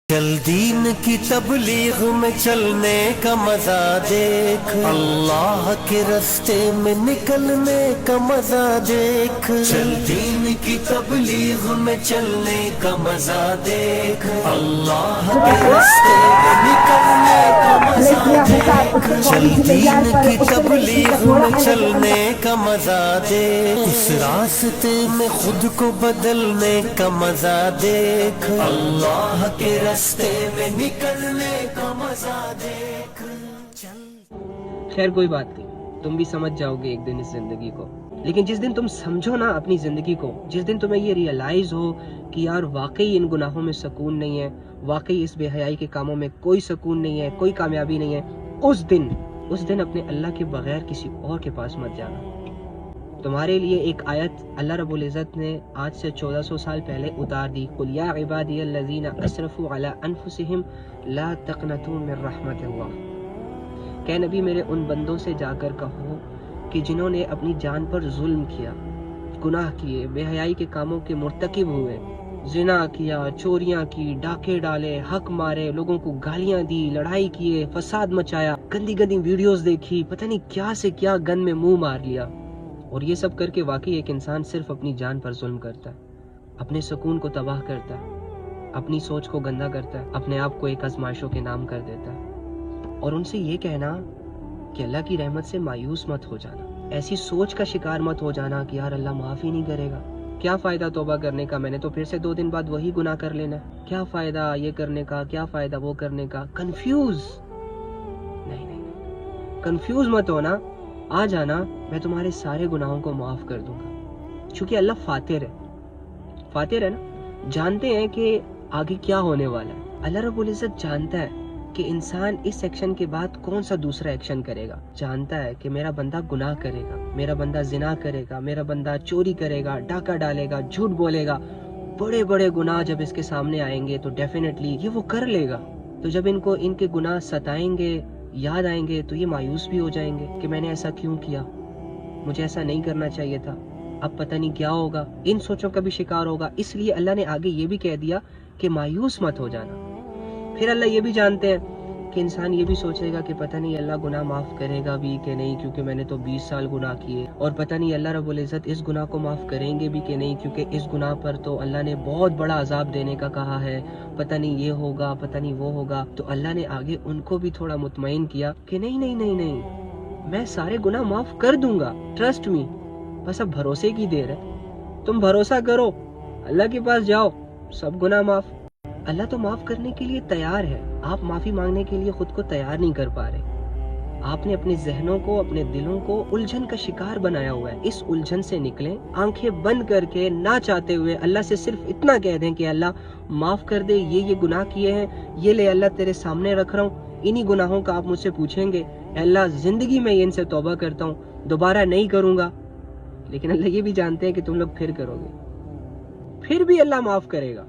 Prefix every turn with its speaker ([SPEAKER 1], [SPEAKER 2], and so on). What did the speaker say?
[SPEAKER 1] چل دین کی تبلیغ میں چلنے کا مزہ دیکھ، اللہ کے راستے میں نکلنے کا مزہ دیکھ، چل دین کی تبلیغ میں چلنے کا مزہ دیکھ، اللہ کے راستے میں نکلنے کا مزہ دیکھ، چل دین کی تبلیغ میں چلنے کا مزہ دیکھ، اس راستے میں خود کو بدلنے کا مزہ دیکھ، اللہ کے راستے میں نکلنے کا مزہ دیکھ۔
[SPEAKER 2] خیر کوئی بات نہیں، تم بھی سمجھ جاؤ گے ایک دن اس زندگی کو، لیکن جس دن تم سمجھو نا اپنی زندگی کو، جس دن تمہیں یہ ریئلائز ہو کہ یار واقعی ان گناہوں میں سکون نہیں ہے، واقعی اس بے حیائی کے کاموں میں کوئی سکون نہیں ہے، کوئی کامیابی نہیں ہے، اس دن اپنے اللہ کے بغیر کسی اور کے پاس مت جانا۔ تمہارے لیے ایک آیت اللہ رب العزت نے آج سے 1400 سال پہلے اتار دی، قُلْ يَا عِبَادِيَ الَّذِينَ أَسْرَفُوا عَلَىٰ أَنفُسِهِمْ لَا تَقْنَطُوا مِن رَحْمَتِ اللَّهِ۔ کہ نبی میرے ان بندوں سے جا کر کہو کہ جنہوں نے اپنی جان پر ظلم کیا، گناہ کیے، بے حیائی کے کاموں کے مرتکب ہوئے، زنا کیا، چوریاں کی، ڈاکے ڈالے، حق مارے، لوگوں کو گالیاں دی، لڑائی کیے، فساد مچایا، گندی گندی ویڈیوز دیکھی، پتہ نہیں کیا سے کیا گن میں منہ مار لیا، اور یہ سب کر کے واقعی ایک انسان صرف اپنی جان پر ظلم کرتا ہے، اپنے سکون کو تباہ کرتا ہے، اپنی سوچ کو گندا کرتا ہے، اپنے آپ کو ایک آزمائشوں کے نام کر دیتا ہے، اور ان سے یہ کہنا کہ اللہ کی رحمت سے مایوس مت ہو جانا، ایسی سوچ کا شکار مت ہو جانا کہ یار اللہ معاف ہی نہیں کرے گا، کیا فائدہ توبہ کرنے کا، میں نے تو پھر سے 2 دن بعد وہی گناہ کر لینا ہے، کیا فائدہ یہ کرنے کا، کیا فائدہ وہ کرنے کا، کنفیوز نہیں، کنفیوز مت ہونا، آ جانا، میں تمہارے سارے گناہوں کو معاف کر دوں گا، چونکہ اللہ فاتر ہے نا، جانتے ہیں کہ آگے کیا ہونے والا ہے، اللہ رب العزت جانتا ہے کہ انسان اس ایکشن کے بعد کون سا دوسرا ایکشن کرے گا، جانتا ہے کہ میرا بندہ گناہ کرے گا، میرا بندہ زنا کرے گا، میرا بندہ چوری کرے گا، ڈاکہ ڈالے گا، جھوٹ بولے گا، بڑے بڑے گناہ جب اس کے سامنے آئیں گے تو ڈیفینیٹلی یہ وہ کر لے گا، تو جب ان کو ان کے گناہ ستائیں گے، یاد آئیں گے، تو یہ مایوس بھی ہو جائیں گے کہ میں نے ایسا کیوں کیا، مجھے ایسا نہیں کرنا چاہیے تھا، اب پتہ نہیں کیا ہوگا، ان سوچوں کا بھی شکار ہوگا، اس لیے اللہ نے آگے یہ بھی کہہ دیا کہ مایوس مت ہو جانا۔ پھر اللہ یہ بھی جانتے ہیں کہ انسان یہ بھی سوچے گا کہ پتہ نہیں اللہ گناہ معاف کرے گا بھی کہ نہیں، کیونکہ میں نے تو 20 سال گناہ کیے، اور پتہ نہیں اللہ رب العزت اس گناہ کو معاف کریں گے بھی کہ نہیں، کیونکہ اس گناہ پر تو اللہ نے بہت بڑا عذاب دینے کا کہا ہے، پتہ نہیں یہ ہوگا، پتہ نہیں وہ ہوگا، تو اللہ نے آگے ان کو بھی تھوڑا مطمئن کیا کہ نہیں، میں سارے گناہ معاف کر دوں گا، ٹرسٹ می، بس اب بھروسے کی دیر ہے، تم بھروسہ کرو، اللہ کے پاس جاؤ، سب گناہ معاف، اللہ تو معاف کرنے کے لیے تیار ہے، آپ معافی مانگنے کے لیے خود کو تیار نہیں کر پا رہے، آپ نے اپنے ذہنوں کو، اپنے دلوں کو الجھن کا شکار بنایا ہوا ہے، اس الجھن سے نکلیں، آنکھیں بند کر کے نہ چاہتے ہوئے اللہ سے صرف اتنا کہہ دیں کہ اللہ معاف کر دے، یہ گناہ کیے ہیں، یہ لے اللہ تیرے سامنے رکھ رہا ہوں، انہی گناہوں کا آپ مجھ سے پوچھیں گے، اے اللہ زندگی میں ان سے توبہ کرتا ہوں، دوبارہ نہیں کروں گا، لیکن اللہ یہ بھی جانتے ہیں کہ تم لوگ پھر کرو گے، پھر بھی اللہ معاف کرے گا،